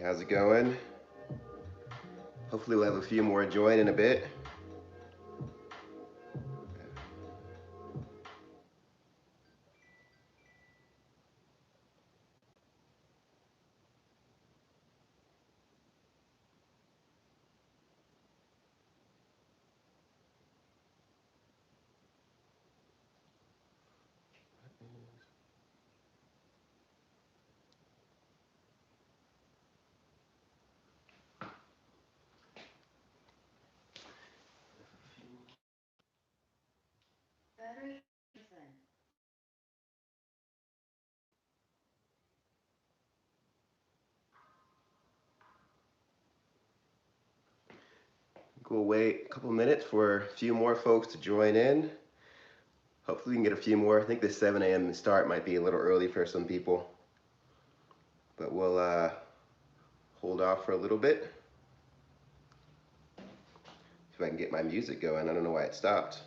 How's it going? Hopefully we'll have a few more join in a bit. We'll wait a couple minutes for a few more folks to join in. Hopefully we can get a few more. I think the 7 a.m. start might be a little early for some people, but we'll hold off for a little bit. If I can get my music going. I don't know why it stopped.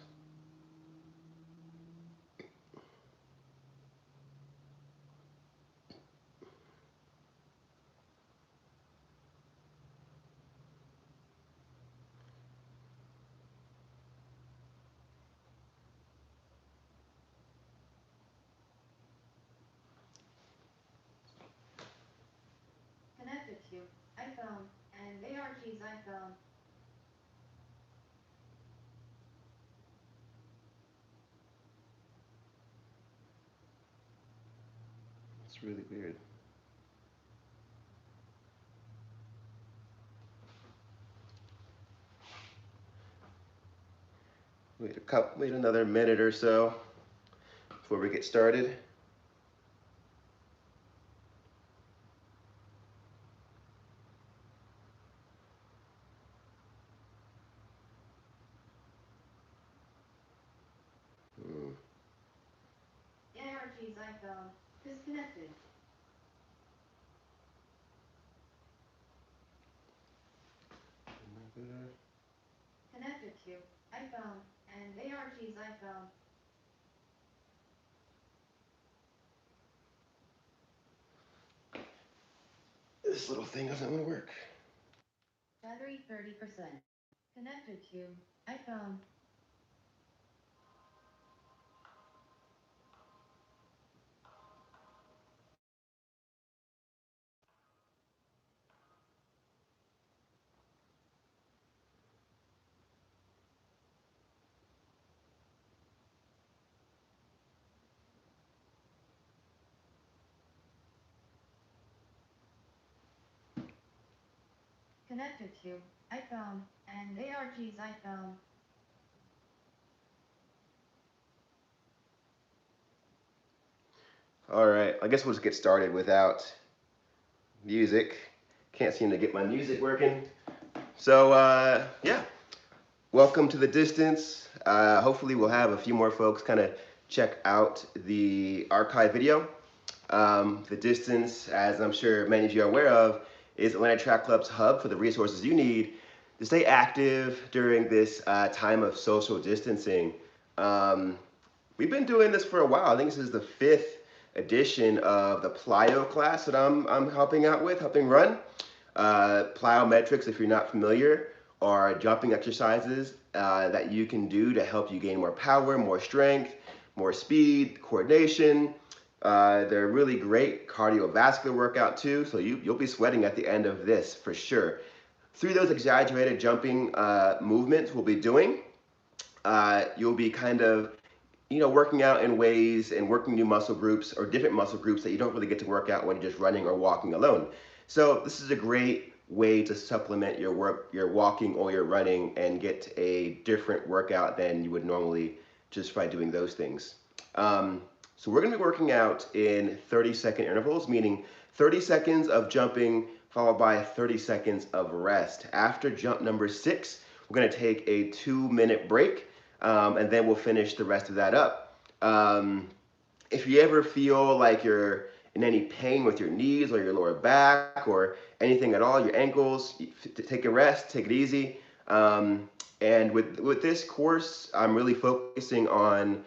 It's really weird. Wait another minute or so before we get started. Hmm. This little thing doesn't want to work. All right, I guess we'll just get started without music. Can't seem to get my music working. So yeah, welcome to the distance. Hopefully we'll have a few more folks kind of check out the archive video. The distance, as I'm sure many of you are aware of, is Atlanta Track Club's hub for the resources you need to stay active during this time of social distancing. Um, we've been doing this for a while. I think this is the 5th edition of the Plyo class that I'm helping run. Plyometrics, if you're not familiar, are jumping exercises that you can do to help you gain more power, more strength, more speed, coordination. They're a really great cardiovascular workout too, so you'll be sweating at the end of this for sure. Through those exaggerated jumping movements we'll be doing, you'll be kind of working out in ways and working new muscle groups or different muscle groups that you don't really get to work out when you're just running or walking alone. So this is a great way to supplement your walking or your running and get a different workout than you would normally just by doing those things. So we're going to be working out in 30-second intervals, meaning 30 seconds of jumping followed by 30 seconds of rest. After jump number 6, we're going to take a 2-minute break, and then we'll finish the rest of that up. If you ever feel like you're in any pain with your knees or your lower back or anything at all, your ankles, take a rest, take it easy. And with this course, I'm really focusing on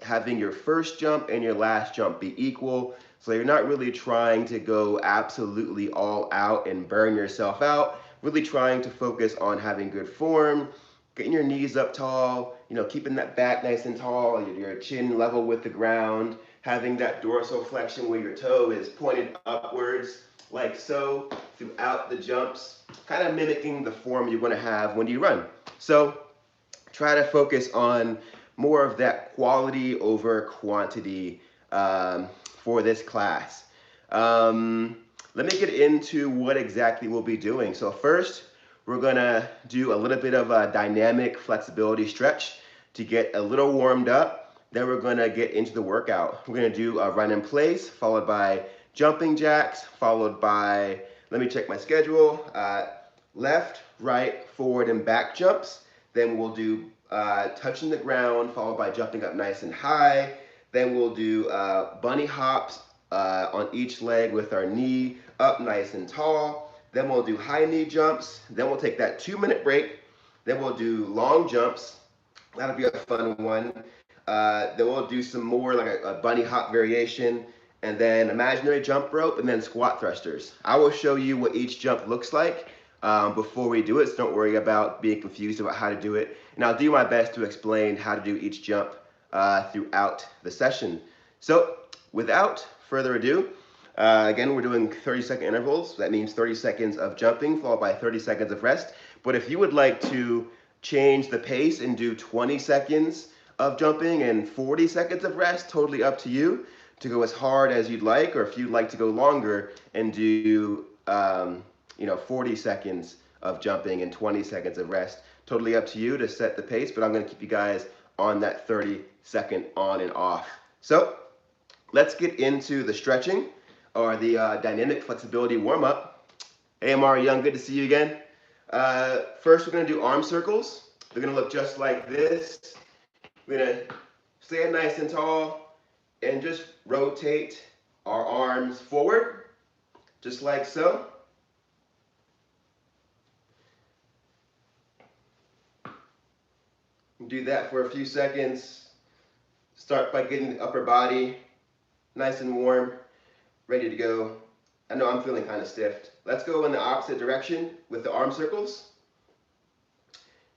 having your first jump and your last jump be equal. So you're not really trying to go absolutely all out and burn yourself out. Really trying to focus on having good form, getting your knees up tall, keeping that back nice and tall, your chin level with the ground, having that dorsal flexion where your toe is pointed upwards like so throughout the jumps, kind of mimicking the form you're going to have when you run. So try to focus on more of that quality over quantity for this class. Let me get into what exactly we'll be doing. So first, we're gonna do a little bit of a dynamic flexibility stretch to get a little warmed up. Then we're gonna get into the workout. We're gonna do a run in place, followed by jumping jacks, followed by, let me check my schedule, left, right, forward, and back jumps. Then we'll do touching the ground, followed by jumping up nice and high. Then we'll do bunny hops on each leg with our knee up nice and tall. Then we'll do high knee jumps. Then we'll take that 2-minute break. Then we'll do long jumps. That'll be a fun one. Then we'll do some more like a bunny hop variation, and then imaginary jump rope, and then squat thrusters. I will show you what each jump looks like before we do it, so don't worry about being confused about how to do it. And I'll do my best to explain how to do each jump throughout the session. So without further ado, again, we're doing 30-second intervals. That means 30 seconds of jumping followed by 30 seconds of rest. But if you would like to change the pace and do 20 seconds of jumping and 40 seconds of rest, totally up to you to go as hard as you'd like, or if you'd like to go longer and do 40 seconds of jumping and 20 seconds of rest, totally up to you to set the pace, but I'm going to keep you guys on that 30-second on and off. So let's get into the stretching or the dynamic flexibility warm-up. Hey, Amari Young, good to see you again. First, we're going to do arm circles. They're going to look just like this. We're going to stand nice and tall and just rotate our arms forward, just like so. Do that for a few seconds. Start by getting the upper body nice and warm, ready to go. I know I'm feeling kind of stiff. Let's go in the opposite direction with the arm circles.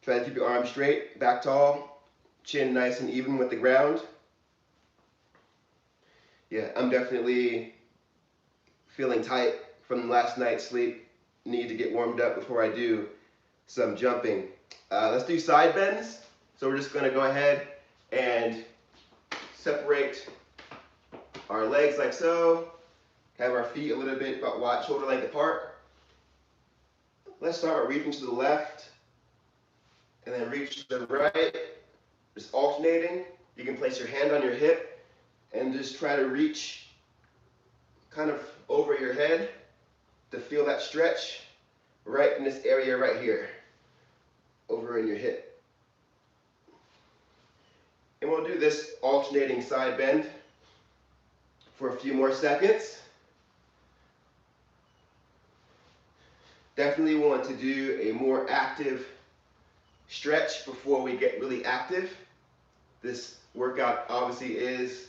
Try to keep your arms straight, back tall, chin nice and even with the ground. Yeah, I'm definitely feeling tight from last night's sleep. Need to get warmed up before I do some jumping. Let's do side bends. So we're just going to go ahead and separate our legs like so. Have our feet a little bit about wide, shoulder length apart. Let's start by reaching to the left and then reach to the right. Just alternating. You can place your hand on your hip and just try to reach kind of over your head to feel that stretch right in this area right here, over in your hip. And we'll do this alternating side bend for a few more seconds. Definitely want to do a more active stretch before we get really active. This workout obviously is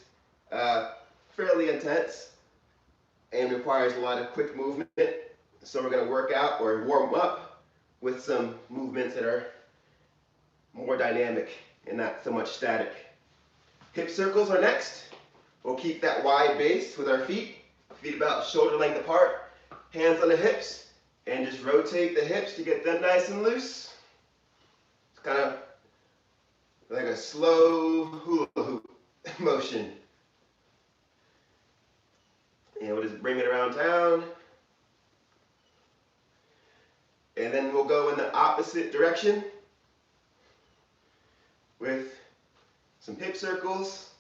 fairly intense and requires a lot of quick movement. So we're going to work out or warm up with some movements that are more dynamic and not so much static. Hip circles are next. We'll keep that wide base with our feet about shoulder length apart, hands on the hips, and just rotate the hips to get them nice and loose. It's kind of like a slow hula hoop motion. And we'll just bring it around town. And then we'll go in the opposite direction with some hip circles.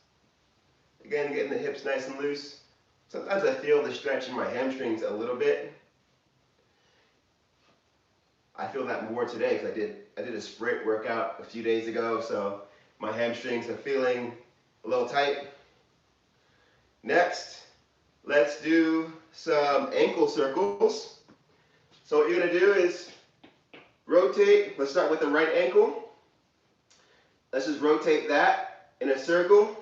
Again, getting the hips nice and loose. Sometimes I feel the stretch in my hamstrings a little bit. I feel that more today because I did a sprint workout a few days ago, so my hamstrings are feeling a little tight. Next, let's do some ankle circles. So what you're going to do is rotate. Let's start with the right ankle. Let's just rotate that in a circle,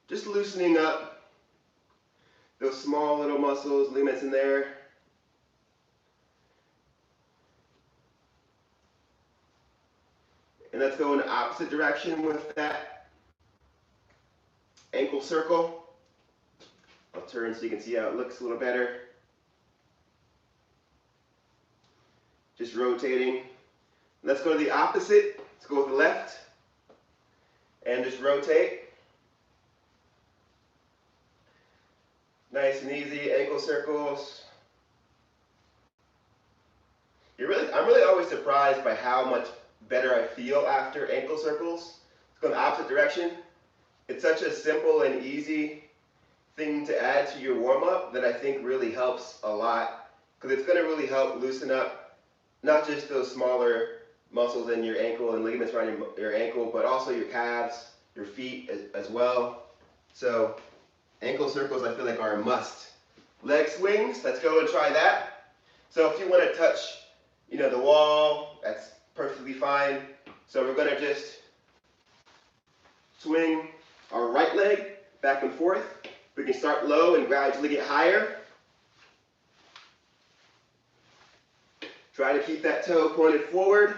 just loosening up those small little muscles, ligaments in there. And let's go in the opposite direction with that ankle circle. I'll turn so you can see how it looks a little better. Just rotating. Let's go to the opposite. Let's go with the left. And just rotate. Nice and easy, ankle circles. I'm really always surprised by how much better I feel after ankle circles. Let's go in the opposite direction. It's such a simple and easy thing to add to your warm-up that I think really helps a lot, because it's going to really help loosen up not just those smaller muscles in your ankle and ligaments around your ankle, but also your calves, your feet as well. So ankle circles I feel like are a must. Leg swings, let's go and try that. So if you want to touch, the wall, that's perfectly fine. So we're going to just swing our right leg back and forth. We can start low and gradually get higher. Try to keep that toe pointed forward.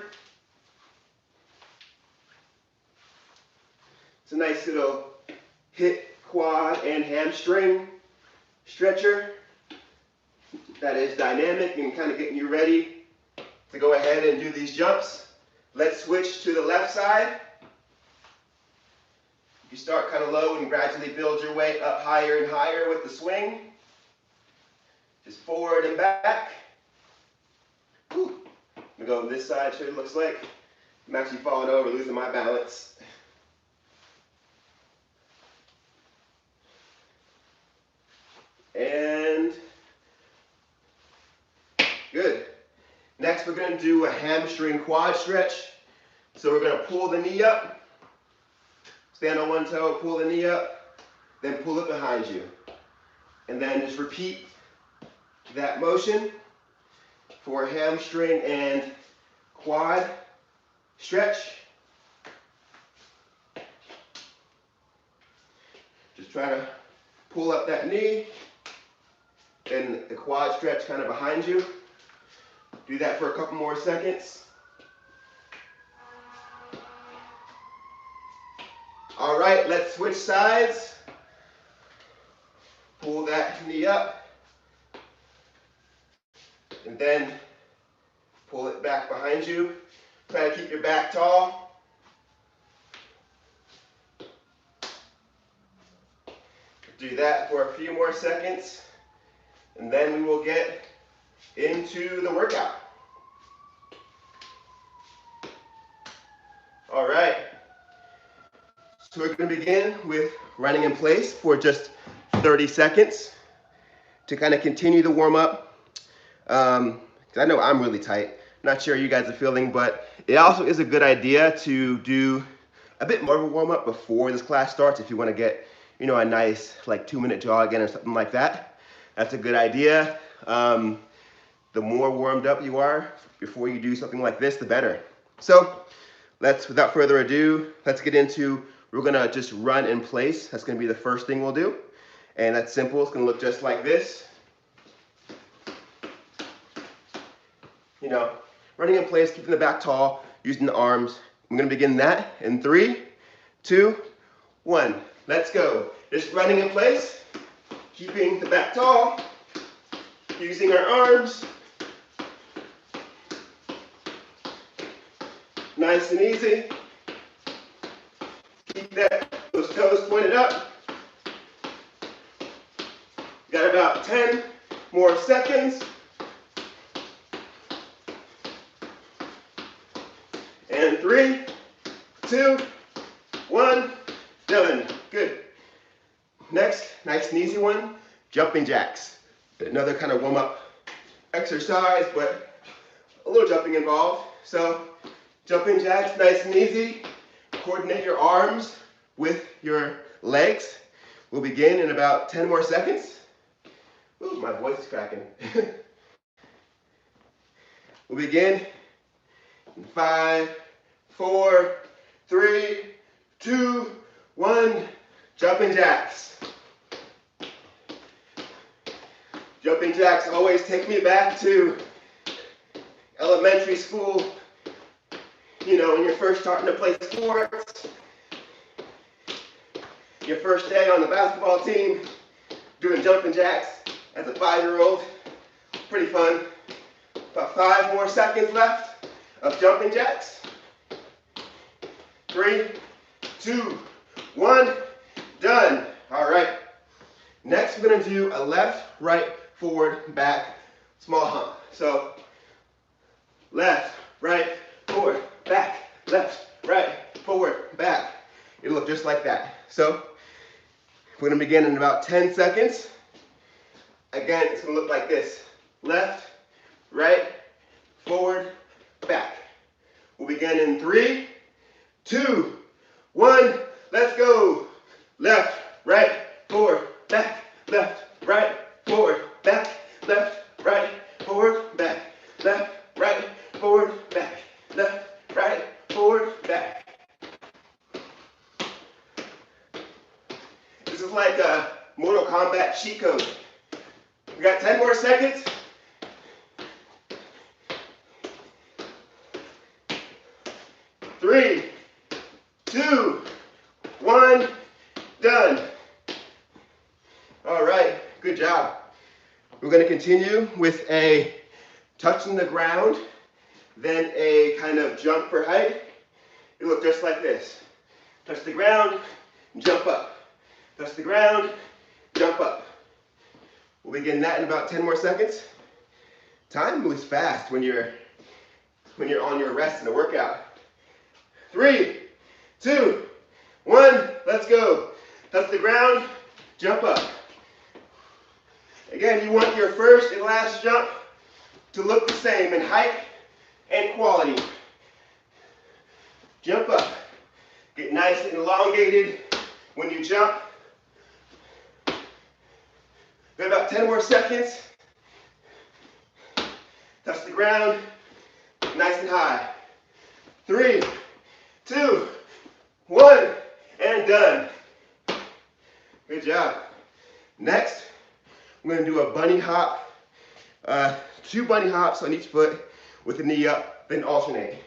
It's a nice little hip, quad, and hamstring stretcher that is dynamic and kind of getting you ready to go ahead and do these jumps. Let's switch to the left side. You start kind of low and gradually build your way up higher and higher with the swing. Just forward and back. Whew. I'm going to go on this side, show you what it looks like. I'm actually falling over, losing my balance. And good. Next, we're going to do a hamstring quad stretch. So we're going to pull the knee up. Stand on one toe, pull the knee up, then pull it behind you. And then just repeat that motion for hamstring and quad stretch. Just try to pull up that knee and the quad stretch kind of behind you. Do that for a couple more seconds. All right, let's switch sides. Pull that knee up. And then pull it back behind you. Try to keep your back tall. Do that for a few more seconds. And then we will get into the workout. All right. So we're going to begin with running in place for just 30 seconds to kind of continue the warm-up. I know I'm really tight. Not sure how you guys are feeling, but it also is a good idea to do a bit more of a warm-up before this class starts if you want to get, a nice 2-minute jog in or something like that. That's a good idea. The more warmed up you are before you do something like this, the better. So without further ado, let's get into, we're going to just run in place. That's going to be the first thing we'll do. And that's simple. It's going to look just like this. Running in place, keeping the back tall, using the arms. I'm going to begin that in 3, 2, 1. Let's go. Just running in place, keeping the back tall, using our arms. Nice and easy. Keep those toes pointed up. Got about 10 more seconds. And 3, 2, 1, done. Good. Next, nice and easy one, jumping jacks. Another kind of warm-up exercise, but a little jumping involved. So, jumping jacks, nice and easy. Coordinate your arms with your legs. We'll begin in about 10 more seconds. Ooh, my voice is cracking. We'll begin in 5, 4, 3, 2, 1, jumping jacks. Jumping jacks always take me back to elementary school, you know, when you're first starting to play sports, your first day on the basketball team, doing jumping jacks as a 5-year-old. Pretty fun. About 5 more seconds left of jumping jacks. 3, 2, 1, done. All right. Next, we're going to do a left, right, forward, back, small hump. So, left, right, forward, back, left, right, forward, back. It'll look just like that. So, we're going to begin in about 10 seconds. Again, it's going to look like this. Left, right, forward, back. We'll begin in 3, 2, 1, let's go. Left, right, forward, back, left, right, forward, back, left, right, forward, back, left, right, forward, back, left, right, forward, back. This is like a Mortal Kombat cheat code. We got 10 more seconds. 3, 2, 1, done. All right, good job. We're going to continue with a touching the ground, then a kind of jump for height. It'll look just like this. Touch the ground, jump up. Touch the ground, jump up. We'll begin that in about 10 more seconds. Time moves fast when you're on your rest in a workout. 3, 2, 1, let's go. Touch the ground, jump up. Again, you want your first and last jump to look the same in height and quality. Jump up. Get nice and elongated when you jump. Got about 10 more seconds. Touch the ground, nice and high. 3, 2, 1, and done. Good job. Next, we're going to do a bunny hop. 2 bunny hops on each foot with the knee up, then alternate.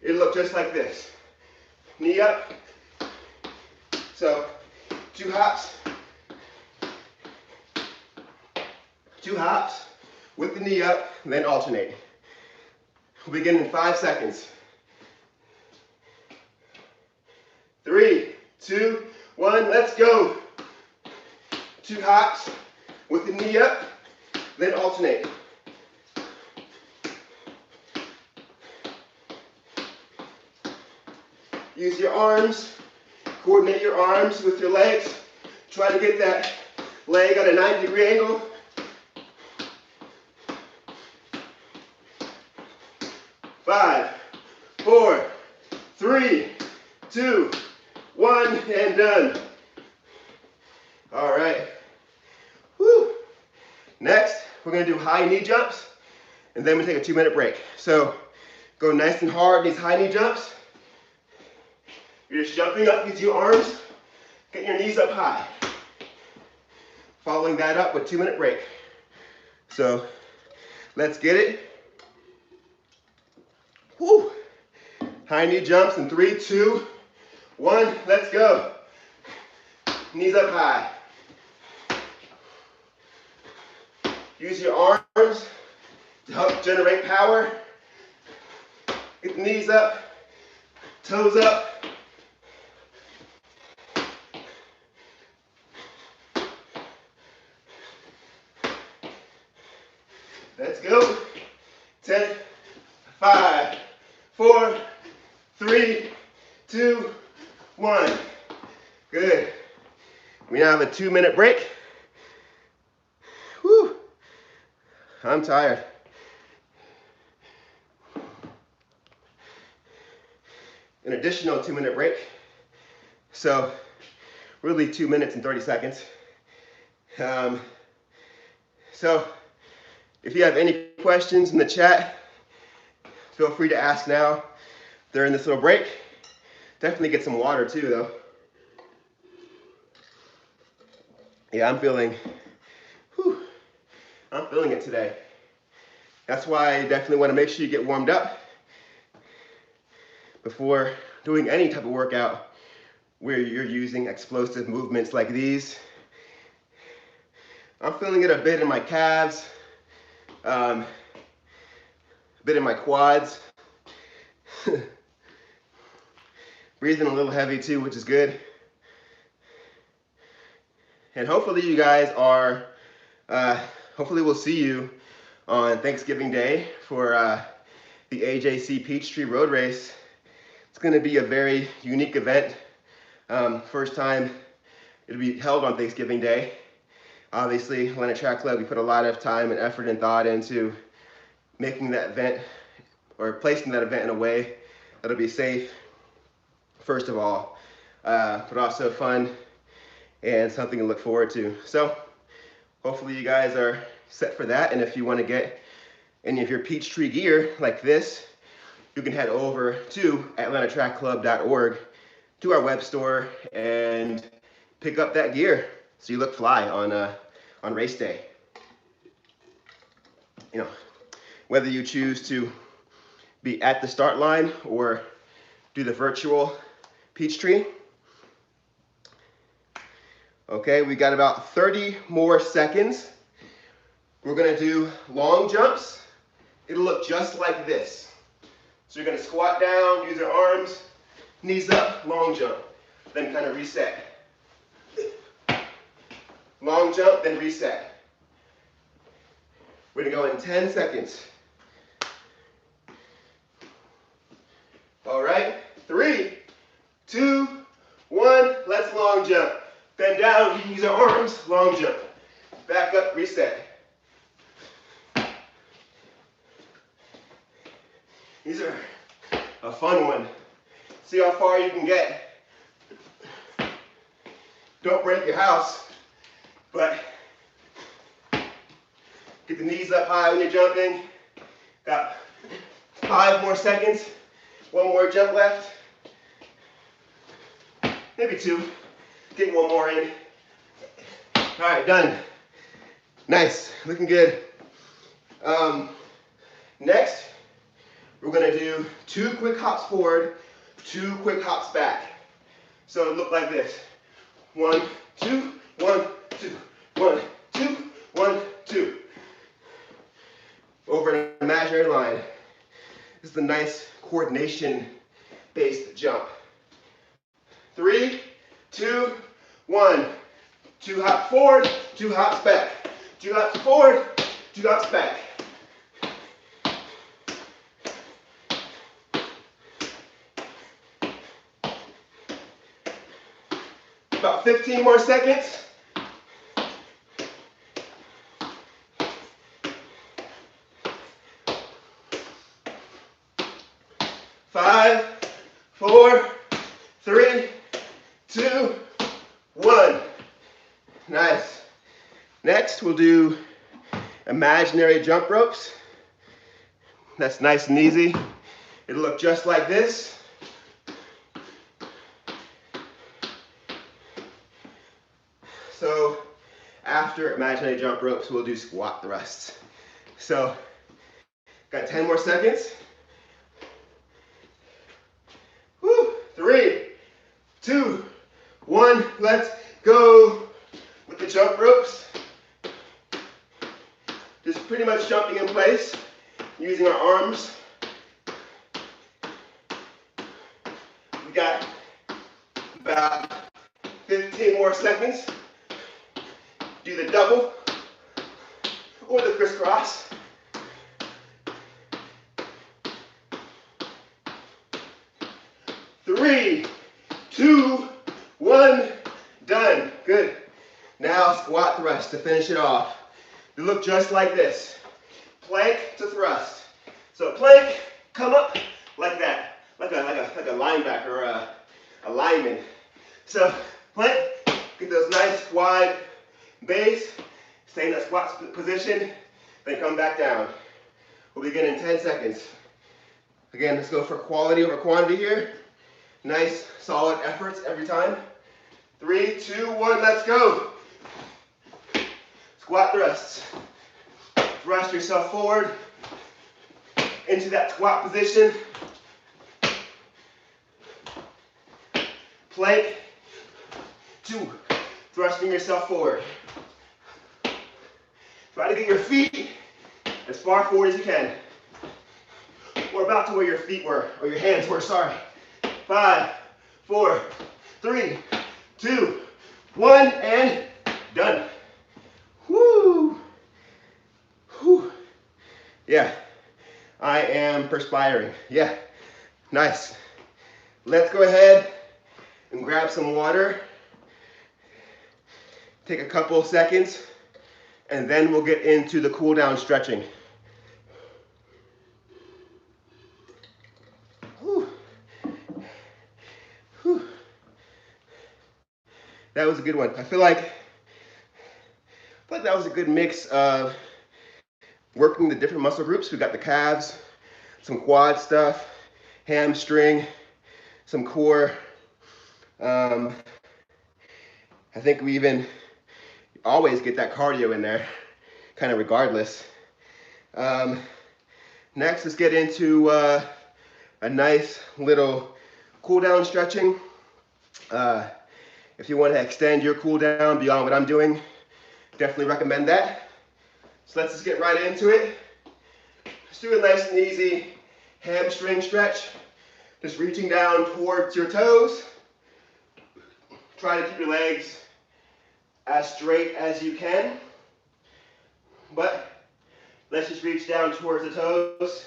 It'll look just like this. Knee up. So, 2 hops. 2 hops with the knee up, then alternate. We'll begin in 5 seconds. 3, 2, 1, let's go. 2 hops with the knee up, then alternate. Use your arms, coordinate your arms with your legs. Try to get that leg at a 90-degree angle. 5, 4, 3, 2, 1, and done. All right. Woo. Next, we're going to do high knee jumps, and then we take a 2-minute break. So, go nice and hard these high knee jumps. You're just jumping up with your arms, get your knees up high. Following that up with 2-minute break. So, let's get it. Woo. High knee jumps in 3, 2, 1, let's go. Knees up high. Use your arms to help generate power. Get the knees up, toes up. Let's go. 10, 5, 4, 3, 2, 1. Good. We now have a 2-minute break. Whew. I'm tired. An additional 2-minute break. So, really 2 minutes and 30 seconds. So, if you have any questions in the chat, feel free to ask now during this little break. Definitely get some water too, though. Yeah, whew, I'm feeling it today. That's why I definitely want to make sure you get warmed up before doing any type of workout where you're using explosive movements like these. I'm feeling it a bit in my calves, a bit in my quads. Breathing a little heavy too, which is good. And hopefully you guys are, hopefully we'll see you on Thanksgiving Day for the AJC Peachtree Road Race. It's going to be a very unique event. First time it'll be held on Thanksgiving Day. Obviously, Atlanta Track Club, we put a lot of time and effort and thought into making that event or placing that event in a way that'll be safe, first of all, but also fun and something to look forward to. So hopefully you guys are set for that. And if you want to get any of your Peachtree gear like this, you can head over to atlantatrackclub.org to our web store and pick up that gear so you look fly on race day. You know, whether you choose to be at the start line or do the virtual Peachtree. Okay, we got about 30 more seconds. We're gonna do long jumps. It'll look just like this. So you're gonna squat down, use your arms, knees up, long jump, then kind of reset. Long jump, then reset. We're gonna go in 10 seconds. All right, 3, 2, 1, let's long jump. Bend down, use our arms, long jump. Back up, reset. These are a fun one. See how far you can get. Don't break your house, but get the knees up high when you're jumping. Got 5 more seconds. 1 more jump left. Maybe 2. Get 1 more in. All right, done. Nice, looking good. Next, we're gonna do 2 quick hops forward, 2 quick hops back. So it look like this. 1, 2, 1, 2, 1, 2, 1, 2. Over an imaginary line. This is a nice coordination-based jump. 3, 2, 1. 2 hops forward, 2 hops back. 2 hops forward, 2 hops back. About 15 more seconds. 5, 4, 3, 2, 1. Nice. Next, we'll do imaginary jump ropes. That's nice and easy. It'll look just like this. So after imaginary jump ropes, we'll do squat thrusts. So got 10 more seconds. 3, 2, 1, let's go with the jump ropes. Just pretty much jumping in place, using our arms. We got about 15 more seconds. Do the double or the crisscross. 3, 2, 1, done. Good. Now squat thrust to finish it off. You look just like this. Plank to thrust. So plank, come up like that, like a linebacker or a lineman. So plank, get those nice wide base, stay in that squat position, then come back down. We'll begin in 10 seconds. Again, let's go for quality over quantity here. Nice, solid efforts every time. 3, 2, 1, let's go. Squat thrusts. Thrust yourself forward into that squat position. Plank. 2. Thrusting yourself forward. Try to get your feet as far forward as you can. Or about to where your feet were, or your hands were, sorry. 5, 4, 3, 2, 1, and done. Woo! Whew. Yeah, I am perspiring. Yeah, nice. Let's go ahead and grab some water. Take a couple seconds, and then we'll get into the cool down stretching. Whew. Whew. That was a good one. I feel like that was a good mix of working the different muscle groups. We got the calves, some quad stuff, hamstring, some core. I think we even always get that cardio in there, kind of regardless. Next, let's get into a nice little cool down stretching. If you want to extend your cool down beyond what I'm doing, definitely recommend that. So let's just get right into it. Just do a nice and easy hamstring stretch. Just reaching down towards your toes. Try to keep your legs as straight as you can. But let's just reach down towards the toes.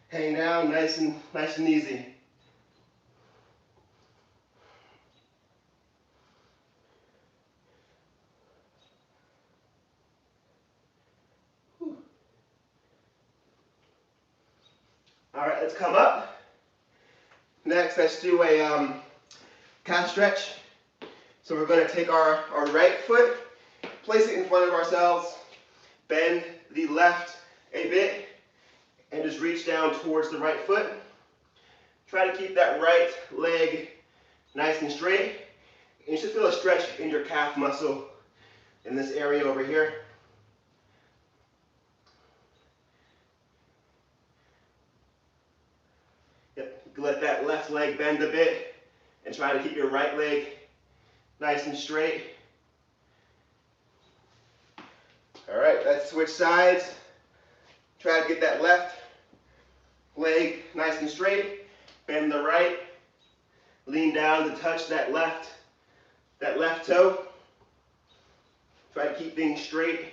Hang down nice and easy. All right, let's come up. Next, let's do a calf stretch. So we're going to take our right foot, place it in front of ourselves, bend the left a bit, and just reach down towards the right foot. Try to keep that right leg nice and straight. And you should feel a stretch in your calf muscle in this area over here. Yep. You can let that left leg bend a bit and try to keep your right leg nice and straight. All right, let's switch sides. Try to get that left leg nice and straight. Bend the right. Lean down to touch that left toe. Try to keep things straight.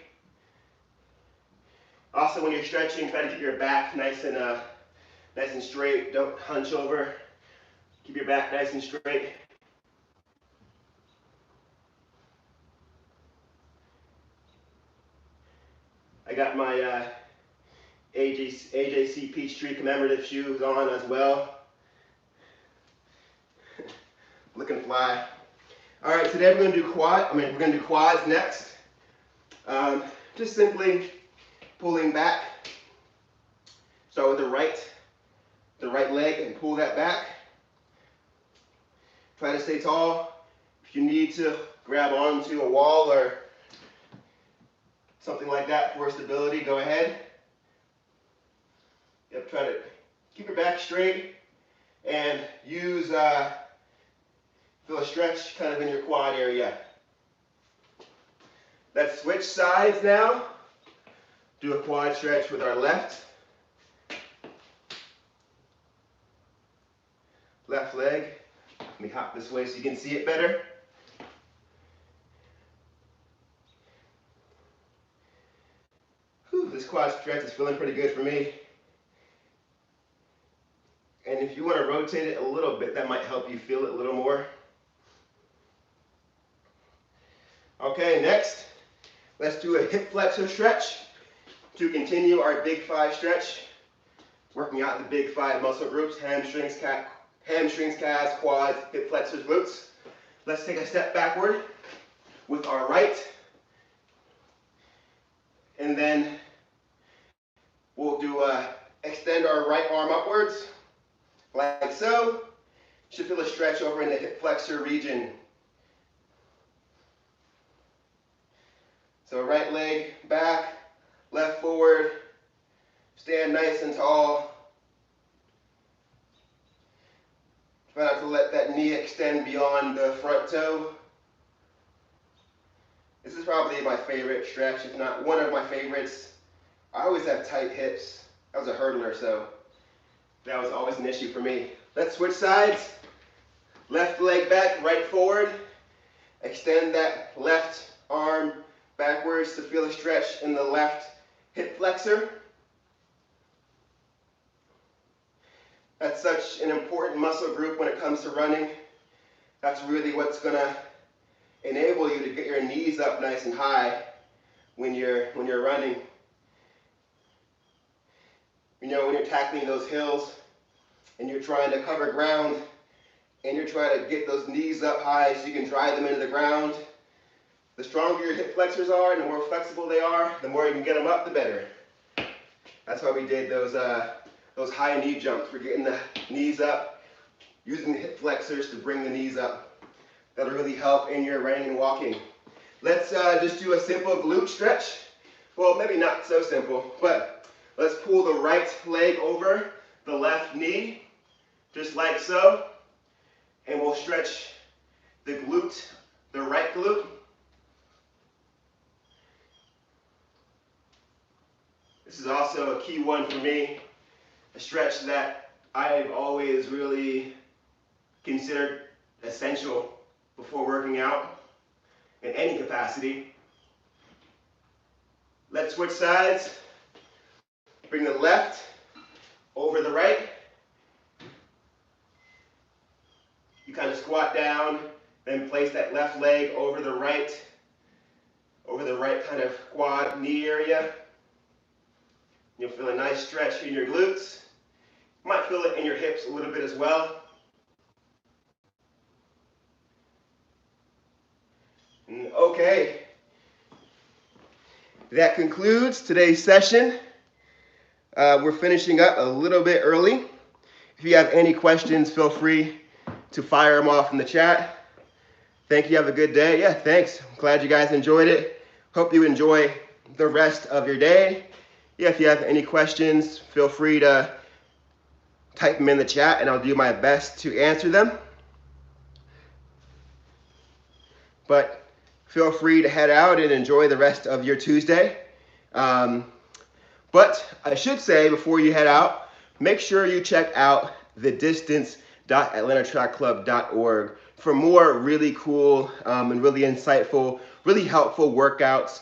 Also, when you're stretching, try to keep your back nice and straight. Don't hunch over. Keep your back nice and straight. I got my AJC Peachtree commemorative shoes on as well. Looking fly. All right, today we're going to do quads next. Just simply pulling back. Start with the right leg and pull that back. Try to stay tall. If you need to grab onto a wall or something like that for stability, go ahead. Yep, try to keep your back straight and use, feel a stretch kind of in your quad area. Let's switch sides now. Do a quad stretch with our left leg. Let me hop this way so you can see it better. Whew, this quad stretch is feeling pretty good for me. And if you want to rotate it a little bit, that might help you feel it a little more. Okay, next, let's do a hip flexor stretch to continue our big five stretch. Working out the big five muscle groups: hamstrings, calves, quads, hip flexors, glutes. Let's take a step backward with our right. And then we'll do extend our right arm upwards, like so. Should feel a stretch over in the hip flexor region. So right leg back, left forward, stand nice and tall. Try not to let that knee extend beyond the front toe. This is probably my favorite stretch, if not one of my favorites. I always have tight hips. I was a hurdler, so that was always an issue for me. Let's switch sides. Left leg back, right forward. Extend that left arm backwards to feel a stretch in the left hip flexor. That's such an important muscle group when it comes to running. That's really what's going to enable you to get your knees up nice and high when you're running. You know, when you're tackling those hills and you're trying to cover ground and you're trying to get those knees up high so you can drive them into the ground, the stronger your hip flexors are and the more flexible they are, the more you can get them up, the better. That's why we did those high knee jumps. We're getting the knees up, using the hip flexors to bring the knees up. That'll really help in your running and walking. Let's just do a simple glute stretch. Well, maybe not so simple, but let's pull the right leg over the left knee, just like so. And we'll stretch the glute, the right glute. This is also a key one for me, a stretch that I've always really considered essential before working out in any capacity. Let's switch sides. Bring the left over the right. You kind of squat down, then place that left leg over the right kind of quad knee area. You'll feel a nice stretch in your glutes. You might feel it in your hips a little bit as well. Okay, that concludes today's session. We're finishing up a little bit early. If you have any questions, feel free to fire them off in the chat. Thank you. Have a good day. Yeah, thanks. I'm glad you guys enjoyed it. Hope you enjoy the rest of your day. Yeah, if you have any questions, feel free to type them in the chat and I'll do my best to answer them. But feel free to head out and enjoy the rest of your Tuesday. But I should say before you head out, make sure you check out thedistance.atlantatrackclub.org for more really cool and really insightful, really helpful workouts,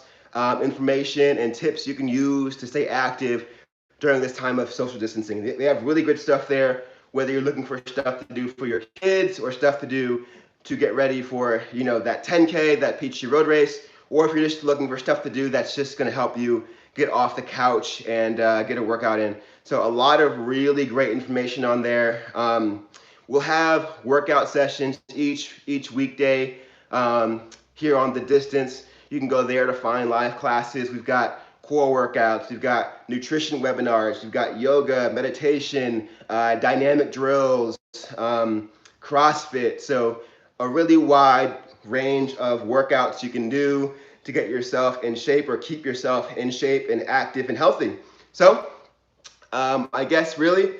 information and tips you can use to stay active during this time of social distancing. They have really good stuff there, whether you're looking for stuff to do for your kids or stuff to do to get ready for, you know, that 10K, that Peachtree Road Race, or if you're just looking for stuff to do that's just going to help you get off the couch and get a workout in. So a lot of really great information on there. We'll have workout sessions each weekday here on The Distance. You can go there to find live classes. We've got core workouts, we've got nutrition webinars, we've got yoga, meditation, dynamic drills, CrossFit. So a really wide range of workouts you can do to get yourself in shape or keep yourself in shape and active and healthy. So I guess really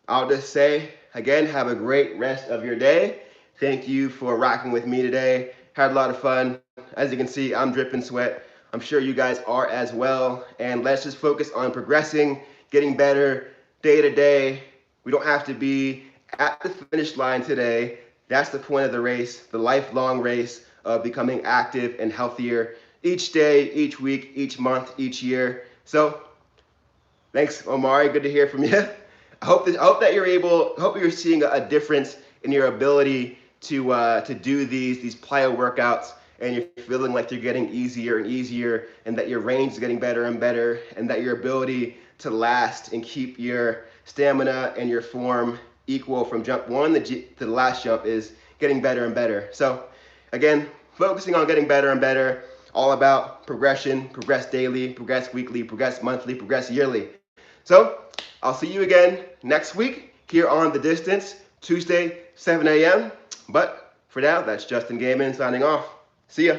I'll just say again, have a great rest of your day. Thank you for rocking with me today. Had a lot of fun. As you can see, I'm dripping sweat. I'm sure you guys are as well. And let's just focus on progressing, getting better day to day. We don't have to be at the finish line today. That's the point of the race, the lifelong race of becoming active and healthier each day, each week, each month, each year. So thanks, Omari. Good to hear from you. I hope you're seeing a difference in your ability to do these plyo workouts, and you're feeling like they're getting easier and easier, and that your range is getting better and better, and that your ability to last and keep your stamina and your form equal from jump one to the last jump is getting better and better. So again, focusing on getting better and better, all about progression, progress daily, progress weekly, progress monthly, progress yearly. So I'll see you again next week here on The Distance, Tuesday, 7 a.m. But for now, that's Justin Gaymon signing off. See ya.